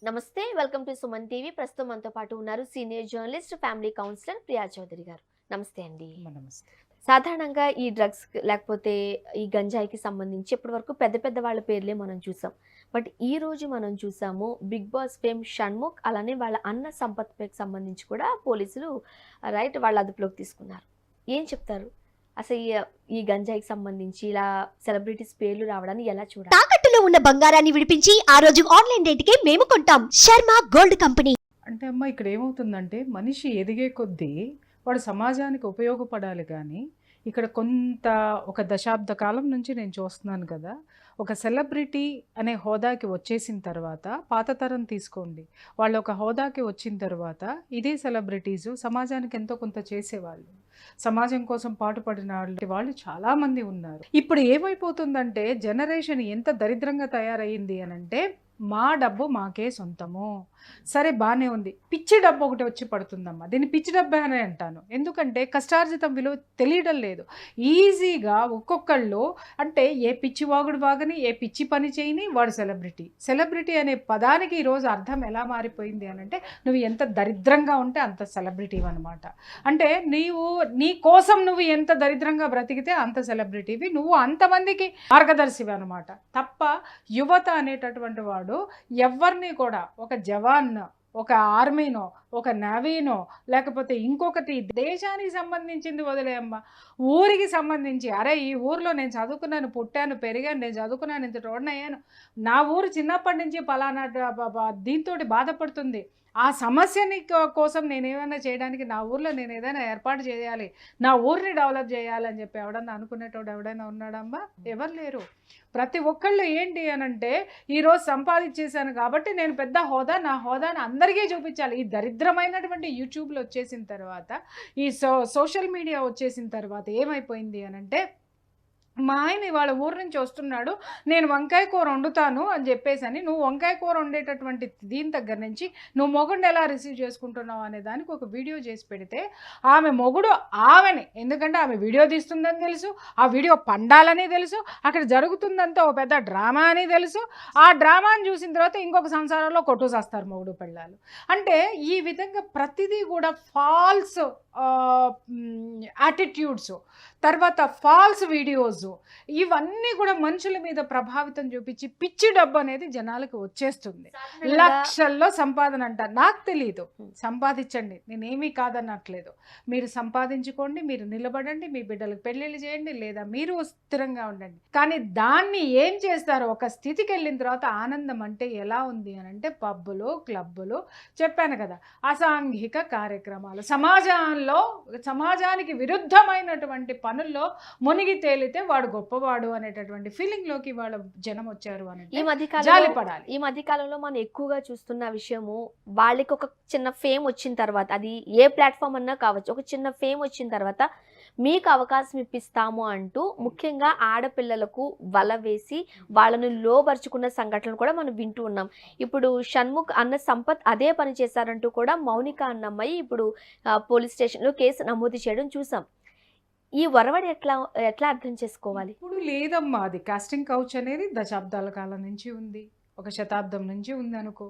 నమస్తే welcome to Suman TV. ప్రస్తుతం మనతో పాటు ఉన్నారు senior journalist, family counsellor Priya Chaudhary గారు. నమస్తే అండి. నమస్తే. సాధారణంగా ఈ డ్రగ్స్ లేకపోతే ఈ గంజాయికి సంబంధించి ఇప్పటివరకు పెద్ద పెద్ద వాళ్ళ పేర్లే మనం చూసాం. బట్ ఈ రోజు మనం చూసాము బిగ్ బాస్ ఫేమ్ షణ్ముఖ్, అలానే వాళ్ళ అన్న సంపత్ పేకి సంబంధించి కూడా పోలీసులు వాళ్ళ అదుపులోకి తీసుకున్నారు. ఏం చెప్తారు అసలు ఈ గంజాయికి సంబంధించి ఇలా సెలబ్రిటీస్ పేర్లు రావడాన్ని ఎలా చూడాలి? తాకట్టులో ఉన్న బంగారాన్ని విడిపించి ఆ రోజు ఆన్లైన్ రేటుకే మేము కొంటాం. Sharma gold company. అంటే అమ్మ ఇక్కడ ఏమవుతుందంటే మనిషి ఎదిగే కొద్దీ వాడు సమాజానికి ఉపయోగపడాలి. కానీ ఇక్కడ ఒక దశాబ్ద కాలం నుంచి నేను చూస్తున్నాను కదా, ఒక సెలబ్రిటీ అనే హోదాకి వచ్చేసిన తర్వాత, పాత తరం తీసుకోండి, వాళ్ళు ఒక హోదాకి వచ్చిన తర్వాత ఇదే సెలబ్రిటీసు సమాజానికి ఎంతో కొంత చేసేవాళ్ళు, సమాజం కోసం పాటుపడిన వాళ్ళు చాలామంది ఉన్నారు. ఇప్పుడు ఏమైపోతుందంటే జనరేషన్ ఎంత దరిద్రంగా తయారయ్యింది అని అంటే, మా డబ్బు మాకే సొంతము. సరే బాగానే ఉంది, పిచ్చి డబ్బు ఒకటి వచ్చి పడుతుందమ్మా. దీన్ని పిచ్చి డబ్బే అని అంటాను. ఎందుకంటే కష్టార్జితం విలువ తెలియడం లేదు. ఈజీగా ఒక్కొక్కళ్ళు అంటే ఏ పిచ్చి వాగుడు వాగని, ఏ పిచ్చి పని చేయని వాడు సెలబ్రిటీ. సెలబ్రిటీ అనే పదానికి ఈరోజు అర్థం ఎలా మారిపోయింది అని అంటే, నువ్వు ఎంత దరిద్రంగా ఉంటే అంత సెలబ్రిటీ అనమాట. అంటే నీ కోసం నువ్వు ఎంత దరిద్రంగా బ్రతికితే అంత సెలబ్రిటీవి, నువ్వు అంతమందికి మార్గదర్శివి అనమాట. తప్ప యువత అనేటటువంటి వాడు ఎవరిని కూడా ఒక జవాన్, ఒక ఆర్మీనో, ఒక నేవీనో, లేకపోతే ఇంకొకటి దేశానికి సంబంధించింది వదిలేయమ్మా, ఊరికి సంబంధించి, అరే ఈ ఊరిలో నేను చదువుకున్నాను, పుట్టాను, పెరిగాను, నేను చదువుకున్నాను, ఇంత రోడ్నయ్యాను, నా ఊరు చిన్నప్పటి నుంచి పలానా దీంతో బాధపడుతుంది, ఆ సమస్యని కోసం నేను ఏమైనా చేయడానికి, నా ఊర్లో నేను ఏదైనా ఏర్పాటు చేయాలి, నా ఊరిని డెవలప్ చేయాలి అని చెప్పి ఎవడన్నా అనుకునేటోడు ఎవడైనా ఉన్నాడమ్మా? ఎవరు లేరు. ప్రతి ఒక్కళ్ళు ఏంటి అని అంటే, ఈరోజు సంపాదించేశాను కాబట్టి నేను పెద్ద హోదా, నా హోదాని అందరికీ చూపించాలి. ఈ దరిద్రమైనటువంటి యూట్యూబ్లో వచ్చేసిన తర్వాత, ఈ సోషల్ మీడియా వచ్చేసిన తర్వాత ఏమైపోయింది అని అంటే, మా ఆయన ఇవాళ ఊరు నుంచి వస్తున్నాడు, నేను వంకాయ కూర వండుతాను అని చెప్పేసి నువ్వు వంకాయ కూర వండేటటువంటి దీని దగ్గర నుంచి నువ్వు మొగుడిని ఎలా రిసీవ్ చేసుకుంటున్నావు అనే దానికి ఒక వీడియో చేసి పెడితే, ఆమె మొగుడు ఆమెని, ఎందుకంటే ఆమె వీడియో తీస్తుందని తెలుసు, ఆ వీడియో పండాలని తెలుసు, అక్కడ జరుగుతుందంతా ఒక పెద్ద డ్రామా అని తెలుసు, ఆ డ్రామాని చూసిన తర్వాత ఇంకొక సంసారంలో కొట్టుసేస్తారు మొగుడు పెళ్ళాలు. అంటే ఈ విధంగా ప్రతిదీ కూడా ఫాల్స్ యాటిట్యూడ్స్, తర్వాత ఫాల్స్ వీడియోస్, ఇవన్నీ కూడా మనుషుల మీద ప్రభావితం చూపించి పిచ్చి డబ్బు అనేది జనాలకు వచ్చేస్తుంది. లక్షల్లో సంపాదన అంట. నాకు తెలియదు, సంపాదించండి, నేనేమీ కాదనట్లేదు. మీరు సంపాదించుకోండి, మీరు నిలబడండి, మీ బిడ్డలకు పెళ్ళిళ్ళు చేయండి, లేదా మీరు స్థిరంగా ఉండండి. కానీ దాన్ని ఏం చేస్తారో, ఒక స్థితికి వెళ్ళిన తర్వాత ఆనందం అంటే ఎలా ఉంది అని అంటే, పబ్బులు, క్లబ్బులు, చెప్పాను కదా, అసాంఘిక కార్యక్రమాలు, సమాజానికి విరుద్ధమైనటువంటి పనుల్లో మునిగి తేలితే వాడు గొప్పవాడు అనేటటువంటి ఫీలింగ్ లోకి వాళ్ళ జనం వచ్చారు అని జాలిపడాలి. ఈ మధ్య కాలంలో మనం ఎక్కువగా చూస్తున్న విషయము, వాళ్ళకి ఒక చిన్న ఫేమ్ వచ్చిన తర్వాత, అది ఏ ప్లాట్ఫామ్ అన్నా కావచ్చు, ఒక చిన్న ఫేమ్ వచ్చిన తర్వాత మీకు అవకాశం ఇప్పిస్తాము అంటూ ముఖ్యంగా ఆడపిల్లలకు వల వేసి వాళ్ళను లోబరుచుకున్న సంఘటనలు కూడా మనం వింటూ ఉన్నాం. ఇప్పుడు షణ్ముఖ్ అన్న సంపత్ అదే పని చేశారంటూ కూడా మౌనిక అన్న అమ్మాయి ఇప్పుడు పోలీస్ స్టేషన్లో కేసు నమోదు చేయడం చూసాం. ఈ వరవడి ఎట్లా అర్థం చేసుకోవాలి? ఇప్పుడు లేదమ్మా, అది కాస్టింగ్ కౌచ్ అనేది దశాబ్దాల కాలం నుంచి ఉంది, ఒక శతాబ్దం నుంచి ఉంది అనుకో.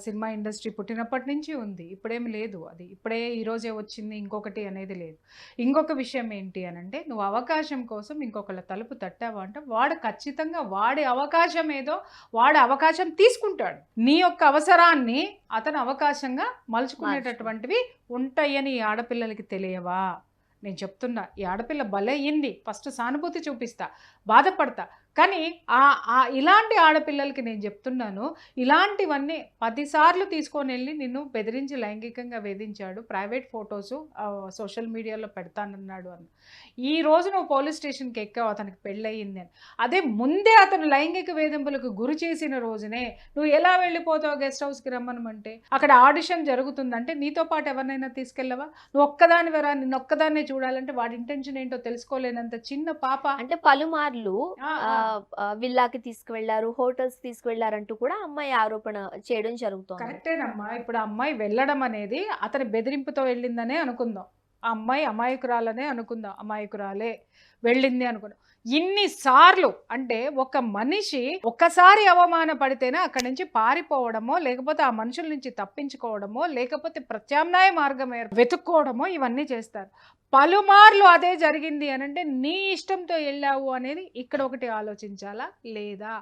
సినిమా ఇండస్ట్రీ పుట్టినప్పటి నుంచి ఉంది, ఇప్పుడేమి లేదు. అది ఇప్పుడే ఈరోజే వచ్చింది ఇంకొకటి అనేది లేదు. ఇంకొక విషయం ఏంటి అని అంటే, నువ్వు అవకాశం కోసం ఇంకొకళ్ళ తలుపు తట్టావా అంటే, వాడు ఖచ్చితంగా వాడి అవకాశం ఏదో వాడి అవకాశం తీసుకుంటాడు. నీ యొక్క అవసరాన్ని అతను అవకాశంగా మలుచుకునేటటువంటివి ఉంటాయని ఈ ఆడపిల్లలకి తెలియవా? నేను చెప్తున్నా, ఈ ఆడపిల్ల బలయ్యింది, ఫస్ట్ సానుభూతి చూపిస్తా, బాధపడతా. కానీ ఇలాంటి ఆడపిల్లలకి నేను చెప్తున్నాను, ఇలాంటివన్నీ 10 సార్లు తీసుకొని వెళ్ళి నిన్ను బెదిరించి లైంగికంగా వేధించాడు, ప్రైవేట్ ఫొటోసు సోషల్ మీడియాలో పెడతానన్నాడు అని, ఈ రోజు నువ్వు పోలీస్ స్టేషన్కి ఎక్కావు, అతనికి పెళ్ళయింది అని. అదే ముందే అతను లైంగిక వేధింపులకు గురి చేసిన రోజునే నువ్వు ఎలా వెళ్ళిపోతావు గెస్ట్ హౌస్కి రమ్మనమంటే? అక్కడ ఆడిషన్ జరుగుతుందంటే నీతో పాటు ఎవరినైనా తీసుకెళ్ళవా? నువ్వు ఒక్కదాని వెరా, నిన్నొక్కదాన్నే చూడాలంటే వాడి ఇంటెన్షన్ ఏంటో తెలుసుకోలేనంత చిన్న పాప. అంటే పలుమార్లు విల్లాకి తీసుకువెళ్లారు, హోటల్స్ తీసుకువెళ్లారంటూ కూడా అమ్మాయి ఆరోపణ చేయడం జరుగుతుంది. కరెక్టేనమ్మా. ఇప్పుడు అమ్మాయి వెళ్ళడం అనేది అతని బెదిరింపుతో వెళ్ళిందనే అనుకుందాం, ఆ అమ్మాయి అమాయకురాలనే అనుకుందాం, అమాయకురాలే వెళ్ళింది అనుకున్నాం. ఇన్నిసార్లు అంటే ఒక మనిషి ఒక్కసారి అవమానపడితేనే అక్కడి నుంచి పారిపోవడమో, లేకపోతే ఆ మనుషుల నుంచి తప్పించుకోవడమో, లేకపోతే ప్రత్యామ్నాయ మార్గం వెతుక్కోవడమో ఇవన్నీ చేస్తారు. పలుమార్లు అదే జరిగింది అని అంటే నీ ఇష్టంతో వెళ్ళావు అనేది ఇక్కడ ఒకటి ఆలోచించాలా లేదా?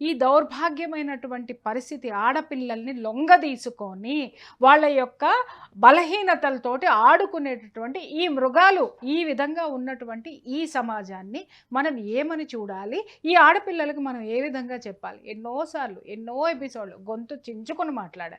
ఈ దౌర్భాగ్యమైనటువంటి పరిస్థితి ఆడపిల్లల్ని లొంగదీసుకొని వాళ్ళ యొక్క బలహీనతలతోటి ఆడుకునేటటువంటి ఈ మృగాలు ఈ విధంగా ఉన్నటువంటి ఈ సమాజాన్ని మనం ఏమని చూడాలి? ఈ ఆడపిల్లలకు మనం ఏ విధంగా చెప్పాలి? ఎన్నోసార్లు ఎన్నో ఎపిసోడ్లు గొంతు చించుకొని మాట్లాడా.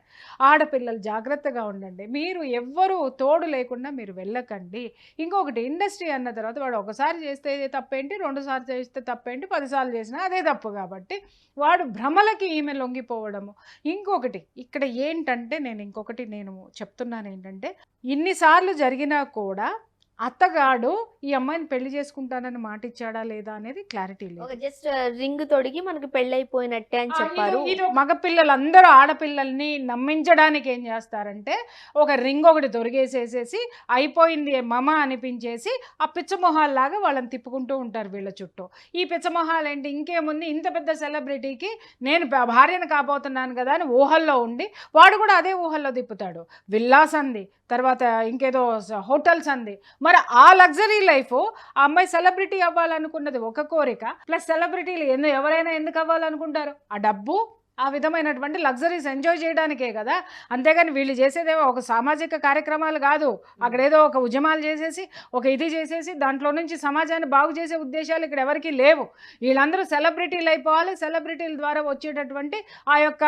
ఆడపిల్లలు జాగ్రత్తగా ఉండండి, మీరు ఎవ్వరూ తోడు లేకుండా మీరు వెళ్ళకండి. ఇంకొకటి, ఇండస్ట్రీ అన్న తర్వాత వాడు ఒకసారి చేస్తే తప్పేంటి, 2 సార్లు చేస్తే తప్పేంటి, 10 సార్లు చేసినా అదే తప్పు. కాబట్టి వాడు భ్రమలకి ఈమె లొంగిపోవడము. ఇంకొకటి ఇక్కడ ఏంటంటే నేను చెప్తున్నాను ఏంటంటే, ఇన్నిసార్లు జరిగినా కూడా అత్తగాడు ఈ అమ్మాయిని పెళ్లి చేసుకుంటానని మాట ఇచ్చాడా లేదా అనేది క్లారిటీ లేదు. ఒక జస్ట్ రింగ్ తొడిగి మనకి పెళ్ళైపోయినట్టే అని చెప్పారు. మగపిల్లలందరూ ఆడపిల్లల్ని నమ్మించడానికి ఏం చేస్తారంటే ఒక రింగ్ ఒకటి దొరికేసేసేసి అయిపోయింది మమ అనిపించేసి ఆ పిచ్చమొహాల్లాగా వాళ్ళని తిప్పుకుంటూ ఉంటారు వీళ్ళ చుట్టూ. ఈ పిచ్చమొహాలు ఏంటి, ఇంకేముంది, ఇంత పెద్ద సెలబ్రిటీకి నేను భార్యను కాబోతున్నాను కదా అని ఊహల్లో ఉండి వాడు కూడా అదే ఊహల్లో తిప్పుతాడు. విల్లాస్ అంది, తర్వాత ఇంకేదో హోటల్స్ అంది. మరి ఆ లగ్జరీ లైఫ్ ఆ అమ్మాయి సెలబ్రిటీ అవ్వాలనుకున్నది ఒక కోరిక, ప్లస్ సెలబ్రిటీలు ఎవరైనా ఎందుకు అవ్వాలనుకుంటారు? ఆ డబ్బు, ఆ విధమైనటువంటి లగ్జరీస్ ఎంజాయ్ చేయడానికే కదా. అంతేగాని వీళ్ళు చేసేదేమో ఒక సామాజిక కార్యక్రమాలు కాదు, అక్కడేదో ఒక ఉద్యమాలు చేసేసి ఒక ఇది చేసేసి దాంట్లో నుంచి సమాజాన్ని బాగు చేసే ఉద్దేశాలు ఇక్కడ ఎవరికీ లేవు. వీళ్ళందరూ సెలబ్రిటీలు అయిపోవాలి, సెలబ్రిటీల ద్వారా వచ్చేటటువంటి ఆ యొక్క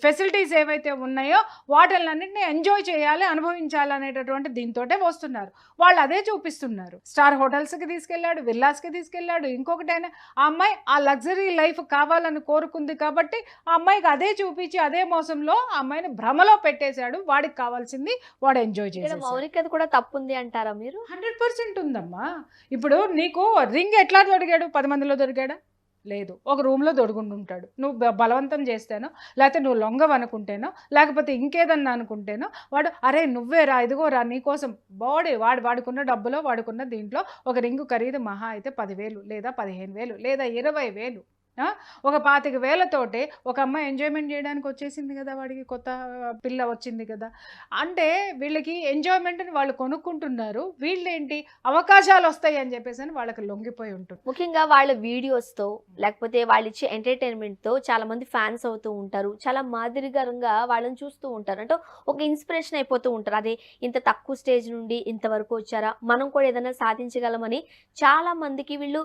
ఫెసిలిటీస్ ఏవైతే ఉన్నాయో వాటిలన్నింటినీ ఎంజాయ్ చేయాలి, అనుభవించాలి అనేటటువంటి దీంతోటే వస్తున్నారు. వాళ్ళు అదే చూపిస్తున్నారు. స్టార్ హోటల్స్కి తీసుకెళ్ళాడు, విల్లాస్కి తీసుకెళ్ళాడు. ఇంకొకటైనా ఆ అమ్మాయి ఆ లగ్జరీ లైఫ్ కావాలని కోరుకుంది కాబట్టి ఆ అమ్మాయికి అదే చూపించి అదే మోసంలో ఆ అమ్మాయిని భ్రమలో పెట్టేశాడు. వాడికి కావాల్సింది వాడు ఎంజాయ్ చేశాడు. మౌనికది కూడా తప్పుంది అంటారా మీరు? 100% ఉందమ్మా. ఇప్పుడు నీకు రింగ్ ఎట్లా దొరికాడు? 10 మందిలో దొరికాడా? లేదు, ఒక రూమ్లో దొడుకుంటుంటాడు. నువ్వు బలవంతం చేస్తేనో, లేకపోతే నువ్వు లొంగవనుకుంటేనో, లేకపోతే ఇంకేదన్నా అనుకుంటేనో వాడు అరే నువ్వేరా, ఇదిగోరా నీకోసం వాడుకున్న డబ్బులో వాడుకున్న దీంట్లో ఒక రింగు ఖరీదు మహా అయితే 10,000 లేదా 15,000 లేదా 20,000. ఒక 25,000తోటే ఒక అమ్మాయి ఎంజాయ్మెంట్ చేయడానికి వచ్చేసింది కదా, వాడికి కొత్త పిల్ల వచ్చింది కదా. అంటే వీళ్ళకి ఎంజాయ్మెంట్ని వాళ్ళు కొనుక్కుంటున్నారు. వీళ్ళేంటి అవకాశాలు వస్తాయి అని చెప్పేసి అని వాళ్ళకి లొంగిపోయి ఉంటుంది. ముఖ్యంగా వాళ్ళ వీడియోస్తో లేకపోతే వాళ్ళు ఇచ్చే ఎంటర్టైన్మెంట్తో చాలా మంది ఫ్యాన్స్ అవుతూ ఉంటారు. చాలా మాదిరికరంగా వాళ్ళని చూస్తూ ఉంటారు. అంటే ఒక ఇన్స్పిరేషన్ అయిపోతూ ఉంటారు. అదే ఇంత తక్కువ స్టేజ్ నుండి ఇంతవరకు వచ్చారా, మనం కూడా ఏదైనా సాధించగలమని చాలా మందికి వీళ్ళు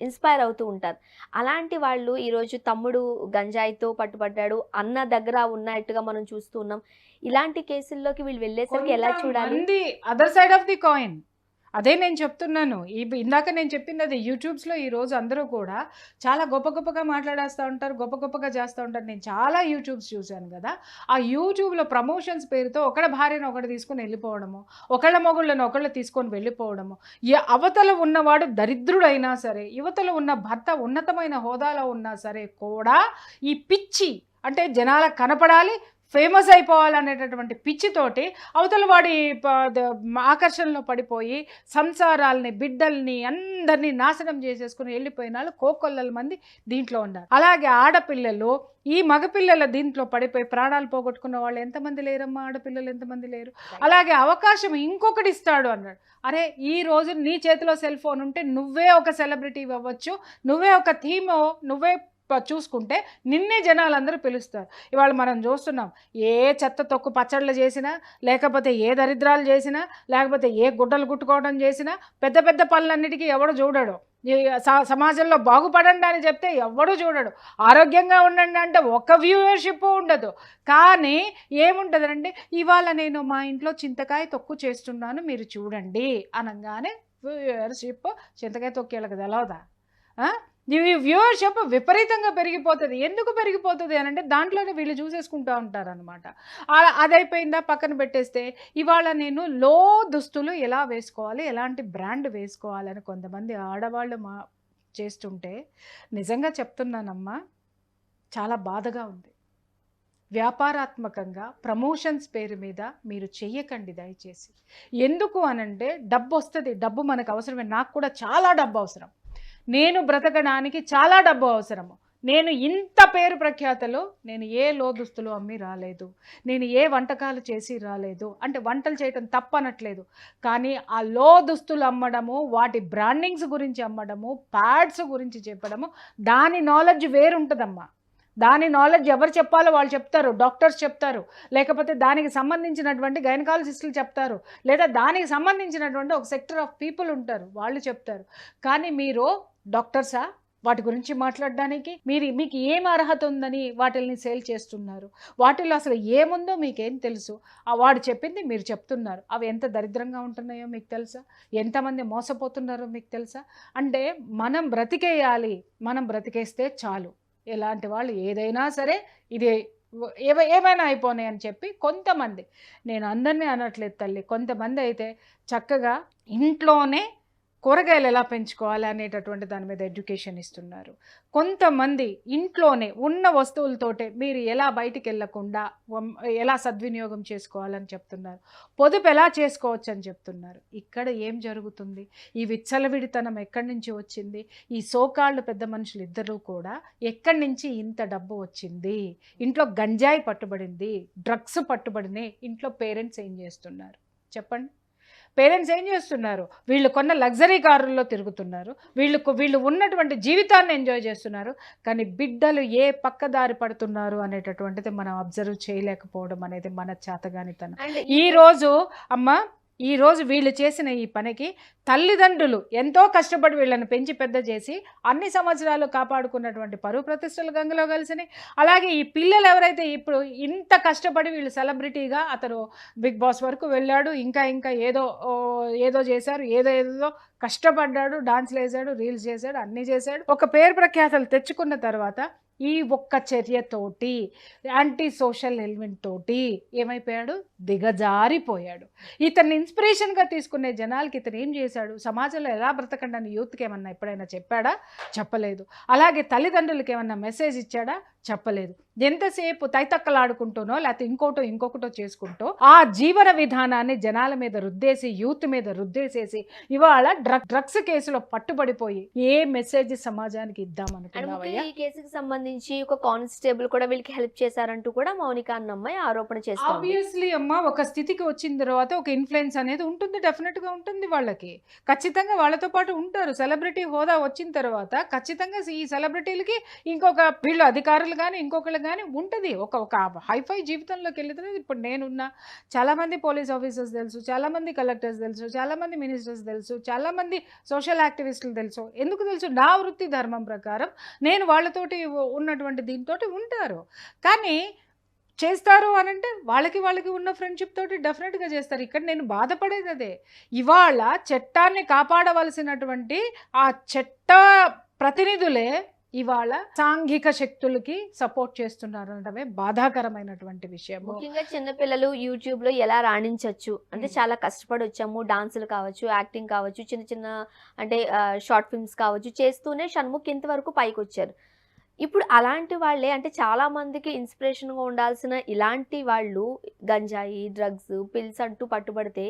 ఇన్స్పైర్ అవుతూ ఉంటారు. అలాంటి వాళ్ళు ఈరోజు తమ్ముడు గంజాయితో పట్టుబడ్డాడు, అన్న దగ్గర ఉన్నట్టుగా మనం చూస్తూ ఉన్నాం. ఇలాంటి కేసుల్లోకి వీళ్ళు వెళ్ళేసరికి ఎలా చూడాలి? Other side of the coin అదే నేను చెప్తున్నాను. ఇందాక నేను చెప్పింది అది. యూట్యూబ్స్లో ఈరోజు అందరూ కూడా చాలా గొప్పగా మాట్లాడేస్తూ ఉంటారు, గొప్పగా చేస్తూ ఉంటారు. నేను చాలా యూట్యూబ్స్ చూశాను కదా. ఆ యూట్యూబ్లో ప్రమోషన్స్ పేరుతో ఒకళ్ళ భార్యను ఒకటి తీసుకొని వెళ్ళిపోవడము, ఒకళ్ళ మొగుళ్ళను ఒకళ్ళు తీసుకొని వెళ్ళిపోవడము. అవతల ఉన్నవాడు దరిద్రుడైనా సరే, యువతల ఉన్న భర్త ఉన్నతమైన హోదాలో ఉన్నా సరే కూడా ఈ పిచ్చి అంటే జనాలకు కనపడాలి, ఫేమస్ అయిపోవాలనేటటువంటి పిచ్చితోటి అవతల వాడి ఆకర్షణలో పడిపోయి సంసారాలని, బిడ్డల్ని అందరినీ నాశనం చేసేసుకుని వెళ్ళిపోయిన వాళ్ళు కోకొల్లల మంది దీంట్లో ఉన్నారు. అలాగే ఆడపిల్లలు, ఈ మగపిల్లల దీంట్లో పడిపోయి ప్రాణాలు పోగొట్టుకున్న వాళ్ళు ఎంతమంది లేరమ్మా? ఆడపిల్లలు ఎంతమంది లేరు? అలాగే అవకాశం ఇంకొకటి ఇస్తాడు అన్నాడు. అరే ఈ రోజు నీ చేతిలో సెల్ ఫోన్ ఉంటే నువ్వే ఒక సెలబ్రిటీ అవ్వచ్చు, నువ్వే ఒక థీమ్, నువ్వే చూసుకుంటే నిన్నే జనాలందరూ పిలుస్తారు. ఇవాళ మనం చూస్తున్నాం, ఏ చెత్త తొక్కు పచ్చళ్ళు చేసినా, లేకపోతే ఏ దరిద్రాలు చేసినా, లేకపోతే ఏ గుడ్డలు కుట్టుకోవడం చేసినా, పెద్ద పనులన్నిటికీ ఎవడు చూడడు. సమాజంలో బాగుపడండి అని చెప్తే ఎవడు చూడడు. ఆరోగ్యంగా ఉండండి అంటే ఒక్క వ్యూవర్షిప్ ఉండదు. కానీ ఏముంటుందంటే ఇవాళ నేను మా ఇంట్లో చింతకాయ తొక్కు చేస్తున్నాను మీరు చూడండి అనగానే వ్యూవర్షిప్ చింతకాయ తొక్కేళ్ళకి తెలవదా? వ్యూవర్షిప్ విపరీతంగా పెరిగిపోతుంది. ఎందుకు పెరిగిపోతుంది అని అంటే దాంట్లోనే వీళ్ళు చూసేసుకుంటూ ఉంటారనమాట. అదైపోయిందా పక్కన పెట్టేస్తే ఇవాళ నేను లో దుస్తులు ఎలా వేసుకోవాలి, ఎలాంటి బ్రాండ్ వేసుకోవాలని కొంతమంది ఆడవాళ్ళు చేస్తుంటే నిజంగా చెప్తున్నానమ్మా, చాలా బాధగా ఉంది. వ్యాపారాత్మకంగా ప్రమోషన్స్ పేరు మీద మీరు చెయ్యకండి దయచేసి. ఎందుకు అనంటే డబ్బు వస్తుంది, డబ్బు మనకు అవసరమే. నాకు కూడా చాలా డబ్బు అవసరం, నేను బ్రతకడానికి చాలా డబ్బు అవసరము. నేను ఇంత పేరు ప్రఖ్యాతలో నేను ఏ లోదుస్తులు అమ్మి రాలేదు, నేను ఏ వంటకాలు చేసి రాలేదు. అంటే వంటలు చేయటం తప్పనట్లేదు, కానీ ఆ లోదుస్తులు అమ్మడము, వాటి బ్రాండింగ్స్ గురించి అమ్మడము, ప్యాడ్స్ గురించి చెప్పడము, దాని నాలెడ్జ్ వేరుంటుందమ్మా. దాని నాలెడ్జ్ ఎవరు చెప్పాలో వాళ్ళు చెప్తారు, డాక్టర్స్ చెప్తారు, లేకపోతే దానికి సంబంధించినటువంటి గైనకాలజిస్టులు చెప్తారు, లేదా దానికి సంబంధించినటువంటి ఒక సెక్టర్ ఆఫ్ పీపుల్ ఉంటారు, వాళ్ళు చెప్తారు. కానీ మీరు డాక్టర్సా వాటి గురించి మాట్లాడడానికి? మీకు ఏం అర్హత ఉందని వాటిల్ని సేల్ చేస్తున్నారు? వాటిల్లో అసలు ఏముందో మీకేం తెలుసు? వాడు చెప్పింది మీరు చెప్తున్నారు. అవి ఎంత దరిద్రంగా ఉంటున్నాయో మీకు తెలుసా? ఎంతమంది మోసపోతున్నారో మీకు తెలుసా? అంటే మనం బ్రతికేయాలి, మనం బ్రతికేస్తే చాలు. ఎలాంటి వాళ్ళు ఏదైనా సరే ఇది ఏమైనా అయిపోనాయి అని చెప్పి కొంతమంది, నేను అందరినీ అనట్లేదు తల్లి, కొంతమంది అయితే చక్కగా ఇంట్లోనే కూరగాయలు ఎలా పెంచుకోవాలి అనేటటువంటి దాని మీద ఎడ్యుకేషన్ ఇస్తున్నారు. కొంతమంది ఇంట్లోనే ఉన్న వస్తువులతోటే మీరు ఎలా బయటికి వెళ్ళకుండా ఎలా సద్వినియోగం చేసుకోవాలని చెప్తున్నారు, పొదుపు ఎలా చేసుకోవచ్చు అని చెప్తున్నారు. ఇక్కడ ఏం జరుగుతుంది? ఈ విచ్చలవిడితనం ఎక్కడి నుంచి వచ్చింది? ఈ సోకాళ్ళు పెద్ద మనుషులు ఇద్దరూ కూడా ఎక్కడి నుంచి ఇంత డబ్బు వచ్చింది? ఇంట్లో గంజాయి పట్టుబడింది, డ్రగ్స్ పట్టుబడినాయి, ఇంట్లో పేరెంట్స్ ఏం చేస్తున్నారు చెప్పండి? పేరెంట్స్ ఏం చేస్తున్నారు? వీళ్ళు కొన్న లగ్జరీ కారుల్లో తిరుగుతున్నారు, వీళ్ళు ఉన్నటువంటి జీవితాన్ని ఎంజాయ్ చేస్తున్నారు, కానీ బిడ్డలు ఏ పక్కదారి పడుతున్నారు అనేటటువంటిది మనం అబ్జర్వ్ చేయలేకపోవడం అనేది మన చేతగానితనం. ఈరోజు వీళ్ళు చేసిన ఈ పనికి తల్లిదండ్రులు ఎంతో కష్టపడి వీళ్ళని పెంచి పెద్ద చేసి అన్ని సంవత్సరాలు కాపాడుకున్నటువంటి పరువు ప్రతిష్టలు గంగలో కలిసినాయి. అలాగే ఈ పిల్లలు ఎవరైతే ఇప్పుడు ఇంత కష్టపడి వీళ్ళు సెలబ్రిటీగా, అతను బిగ్ బాస్ వరకు వెళ్ళాడు, ఇంకా ఏదో చేశారు, ఏదో కష్టపడ్డాడు, డాన్స్లు వేసాడు, రీల్స్ చేశాడు, అన్నీ చేశాడు, ఒక పేరు ప్రఖ్యాతలు తెచ్చుకున్న తర్వాత ఈ ఒక్క చర్యతోటి, యాంటీ సోషల్ ఎలిమెంట్ తోటి ఏమైపోయాడు? దిగజారిపోయాడు. ఇతన్ని ఇన్స్పిరేషన్గా తీసుకునే జనాలకి ఇతను ఏం చేశాడు? సమాజంలో ఎలా బ్రతకండి అని యూత్కి ఏమన్నా ఎప్పుడైనా చెప్పాడా? చెప్పలేదు. అలాగే తల్లిదండ్రులకి ఏమన్నా మెసేజ్ ఇచ్చాడా? చెప్పలేదు. ఎంతసేపు తైతక్కలాడుకుంటూనో లేకపోతే ఇంకొకటో చేసుకుంటూ ఆ జీవన విధానాన్ని జనాల మీద రుద్దేసి, యూత్ మీద రుద్దేసేసి ఇవాళ డ్రగ్స్ కేసులో పట్టుబడిపోయి ఏ మెసేజ్ సమాజానికి ఇద్దామనుకున్నావయ్యా? ఈ కేసుకి సంబంధించి ఒక కానిస్టేబుల్ కూడా వీళ్ళకి హెల్ప్ చేశారంటూ కూడా మౌనిక అన్న అమ్మాయి ఆరోపణ చేస్తుంది. ఆబ్వియస్లీ అమ్మ, ఒక స్థితికి వచ్చిన తర్వాత ఒక ఇన్ఫ్లుయెన్స్ అనేది ఉంటుంది, డెఫినెట్గా ఉంటుంది. వాళ్ళకి ఖచ్చితంగా వాళ్ళతో పాటు ఉంటారు. సెలబ్రిటీ హోదా వచ్చిన తర్వాత ఖచ్చితంగా ఈ సెలబ్రిటీలకి ఇంకొక వీళ్ళు అధికారులు కానీ ఇంకొకళ్ళు కానీ ఉంటుంది. ఒక హైఫై జీవితంలోకి వెళ్తే ఇప్పుడు నేనున్న చాలామంది పోలీస్ ఆఫీసర్స్ తెలుసు, చాలామంది కలెక్టర్స్ తెలుసు, చాలామంది మినిస్టర్స్ తెలుసు, చాలామంది సోషల్ యాక్టివిస్టులు తెలుసు. ఎందుకు తెలుసు? నా వృత్తి ధర్మం ప్రకారం నేను వాళ్ళతోటి ఉన్నటువంటి దీంతో ఉంటారు. కానీ చేస్తారు అనంటే వాళ్ళకి ఉన్న ఫ్రెండ్షిప్ తోటి డెఫినెట్గా చేస్తారు. ఇక్కడ నేను బాధపడేది అదే. ఇవాళ చట్టాన్ని కాపాడవలసినటువంటి ఆ చట్ట ప్రతినిధులే ఇవాళ సాంఘిక శక్తులకి సపోర్ట్ చేస్తున్నారు అనడమే బాధాకరమైనటువంటి విషయం. ముఖ్యంగా చిన్నపిల్లలు యూట్యూబ్ లో ఎలా రాణించవచ్చు అంటే చాలా కష్టపడి వచ్చాము, డాన్సులు కావచ్చు, యాక్టింగ్ కావచ్చు, చిన్న అంటే షార్ట్ ఫిల్మ్స్ కావచ్చు చేస్తూనే షణ్ముఖ్ ఇంతవరకు పైకి వచ్చారు. ఇప్పుడు అలాంటి వాళ్ళే అంటే చాలా మందికి ఇన్స్పిరేషన్గా ఉండాల్సిన ఇలాంటి వాళ్ళు గంజాయి, డ్రగ్స్, పిల్స్ అంటూ పట్టుబడితే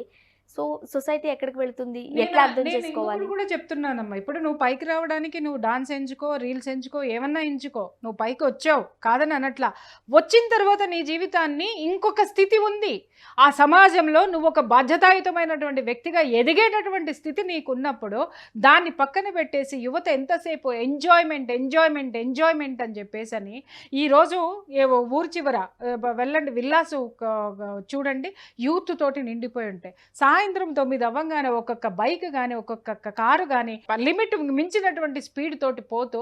సో సొసైటీ ఎక్కడికి వెళ్తుంది? ఎట్లా అర్థం చేసుకోవాలి? కూడా చెప్తున్నానమ్మా, ఇప్పుడు నువ్వు పైకి రావడానికి నువ్వు డాన్స్ ఎంచుకో, రీల్స్ ఎంచుకో, ఏమన్నా ఎంచుకో, నువ్వు పైకి వచ్చావు కాదని అనట్లా. వచ్చిన తర్వాత నీ జీవితాన్ని ఇంకొక స్థితి ఉంది. ఆ సమాజంలో నువ్వు ఒక బాధ్యతాయుతమైనటువంటి వ్యక్తిగా ఎదిగేటటువంటి స్థితి నీకున్నప్పుడు దాన్ని పక్కన పెట్టేసి యువత ఎంతసేపు ఎంజాయ్మెంట్ అని చెప్పేసి అని ఈరోజు ఊరు చివర వెళ్ళండి, విల్లాసు చూడండి, యూత్ తోటి నిండిపోయి ఉంటాయి. సాయంత్రం 9 అవ్వగానే ఒక్కొక్క బైక్ కానీ ఒక్కొక్క కారు కానీ లిమిట్ మించినటువంటి స్పీడ్ తోటి పోతూ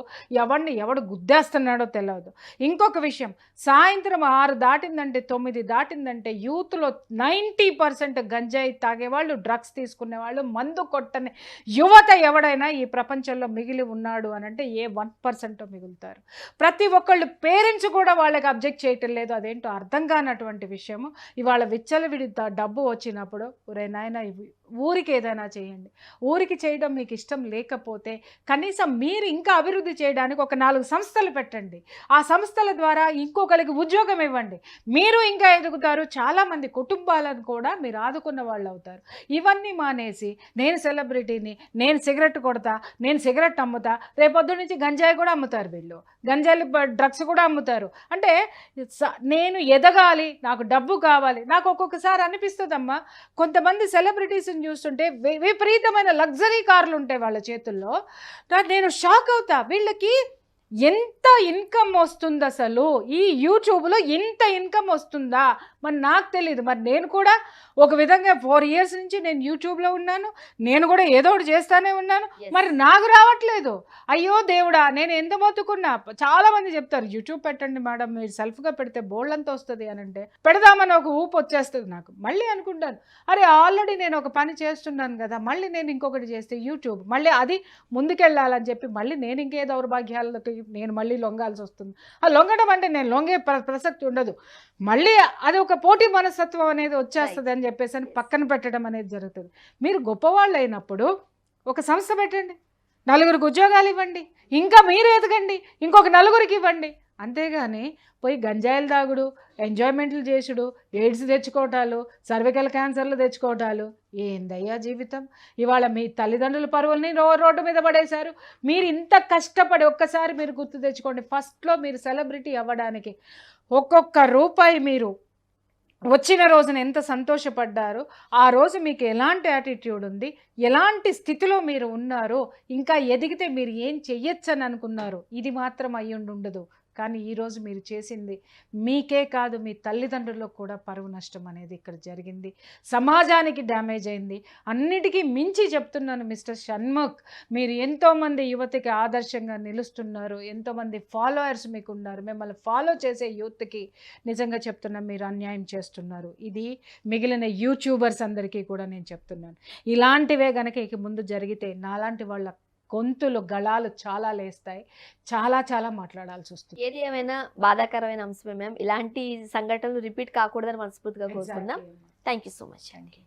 ఎవడు గుద్దేస్తున్నాడో తెలియదు. ఇంకొక విషయం, సాయంత్రం 6 దాటిందంటే 9 దాటిందంటే యూత్లో 90% గంజాయి తాగేవాళ్ళు, డ్రగ్స్ తీసుకునేవాళ్ళు, మందు కొట్టని యువత ఎవడైనా ఈ ప్రపంచంలో మిగిలి ఉన్నాడు అని అంటే ఏ 1% మిగులుతారు. ప్రతి ఒక్కళ్ళు పేరెంట్స్ కూడా వాళ్ళకి అబ్జెక్ట్ చేయటం లేదు. అదేంటో అర్థం కానటువంటి విషయము. ఇవాళ విచ్చలవిడి డబ్బు వచ్చినప్పుడు ఒరే నాయన ఊరికి ఏదైనా చేయండి. ఊరికి చేయడం మీకు ఇష్టం లేకపోతే కనీసం మీరు ఇంకా అభివృద్ధి చేయడానికి ఒక 4 సంస్థలు పెట్టండి. ఆ సంస్థల ద్వారా ఇంకొకరికి ఉద్యోగం ఇవ్వండి. మీరు ఇంకా ఎదుగుతారు. చాలామంది కుటుంబాలను కూడా మీరు ఆదుకున్న వాళ్ళు అవుతారు. ఇవన్నీ మానేసి నేను సెలబ్రిటీని, నేను సిగరెట్ కొడతా, నేను సిగరెట్ అమ్ముతా, రేపొద్దు నుంచి గంజాయి కూడా అమ్ముతారు వీళ్ళు, గంజాయి డ్రగ్స్ కూడా అమ్ముతారు. అంటే నేను ఎదగాలి, నాకు డబ్బు కావాలి. నాకు ఒక్కొక్కసారి అనిపిస్తుందమ్మా, కొంతమంది సెలబ్రిటీస్ని చూస్తుంటే విపరీతమైన లగ్జరీ కార్లు ఉంటాయి వాళ్ళ చేతుల్లో. నేను షాక్ అవుతా, వీళ్ళకి ఎంత ఇన్కమ్ వస్తుంది అసలు, ఈ యూట్యూబ్లో ఇంత ఇన్కమ్ వస్తుందా? మరి నాకు తెలియదు. మరి నేను కూడా ఒక విధంగా 4 years నుంచి నేను యూట్యూబ్లో ఉన్నాను, నేను కూడా ఏదో ఒకటి చేస్తానే ఉన్నాను, మరి నాకు రావట్లేదు. అయ్యో దేవుడా, నేను ఎంత మొత్తుకున్నా. చాలామంది చెప్తారు యూట్యూబ్ పెట్టండి మేడం, మీరు సెల్ఫ్గా పెడితే బోల్డ్ వస్తుంది అని అంటే పెడదామని ఒక ఊపు వచ్చేస్తుంది నాకు. మళ్ళీ అనుకుంటాను, అరే ఆల్రెడీ నేను ఒక పని చేస్తున్నాను కదా, మళ్ళీ నేను ఇంకొకటి చేస్తే యూట్యూబ్ మళ్ళీ అది ముందుకెళ్ళాలని చెప్పి మళ్ళీ నేను ఇంకే దౌర్భాగ్యాలకి నేను మళ్ళీ లొంగాల్సి వస్తుంది. ఆ లొంగడం అంటే నేను లొంగే ప్రసక్తి ఉండదు. మళ్ళీ అది ఒక పోటీ మనస్తత్వం అనేది వచ్చేస్తుంది అని చెప్పేసి అని పక్కన పెట్టడం అనేది జరుగుతుంది. మీరు గొప్పవాళ్ళు అయినప్పుడు ఒక సంస్థ పెట్టండి, 4 ఉద్యోగాలు ఇవ్వండి, ఇంకా మీరు ఎదగండి, ఇంకొక 4 ఇవ్వండి. అంతేగాని పోయి గంజాయిలు తాగుడు, ఎంజాయ్మెంట్లు చేసుడు, ఎయిడ్స్ తెచ్చుకోవటాలు, సర్వికల్ క్యాన్సర్లు తెచ్చుకోవటాలు, ఏందయ్యా జీవితం? ఇవాళ మీ తల్లిదండ్రుల పరువుల్ని రోడ్డు మీద పడేశారు. మీరు ఇంత కష్టపడి ఒక్కసారి మీరు గుర్తు తెచ్చుకోండి, ఫస్ట్లో మీరు సెలబ్రిటీ అవ్వడానికి ఒక్కొక్క రూపాయి మీరు వచ్చిన రోజున ఎంత సంతోషపడ్డారో, ఆ రోజు మీకు ఎలాంటి యాటిట్యూడ్ ఉంది, ఎలాంటి స్థితిలో మీరు ఉన్నారు, ఇంకా ఎదిగితే మీరు ఏం చెయ్యొచ్చని అనుకున్నారు, ఇది మాత్రం అయ్యుండి ఉండదు. కానీ ఈరోజు మీరు చేసింది మీకే కాదు, మీ తల్లిదండ్రులకు కూడా పరువు నష్టం అనేది ఇక్కడ జరిగింది, సమాజానికి డ్యామేజ్ అయింది. అన్నిటికీ మించి చెప్తున్నాను మిస్టర్ షణ్ముఖ్, మీరు ఎంతోమంది యువతకి ఆదర్శంగా నిలుస్తున్నారు, ఎంతోమంది ఫాలోవర్స్ మీకు ఉన్నారు. మిమ్మల్ని ఫాలో చేసే యూత్కి నిజంగా చెప్తున్నా, మీరు అన్యాయం చేస్తున్నారు. ఇది మిగిలిన యూట్యూబర్స్ అందరికీ కూడా నేను చెప్తున్నాను. ఇలాంటివే కనుక ఇక ముందు జరిగితే నాలాంటి వాళ్ళ గొంతులు గళాలు చాలా లేస్తాయి, చాలా మాట్లాడాల్సి వస్తుంది. ఏది ఏమైనా బాధాకరమైన అంశమే మ్యామ్. ఇలాంటి సంఘటనలు రిపీట్ కాకూడదని మనస్ఫూర్తిగా కోరుకుందాం. థ్యాంక్ యూ సో మచ్ అండి.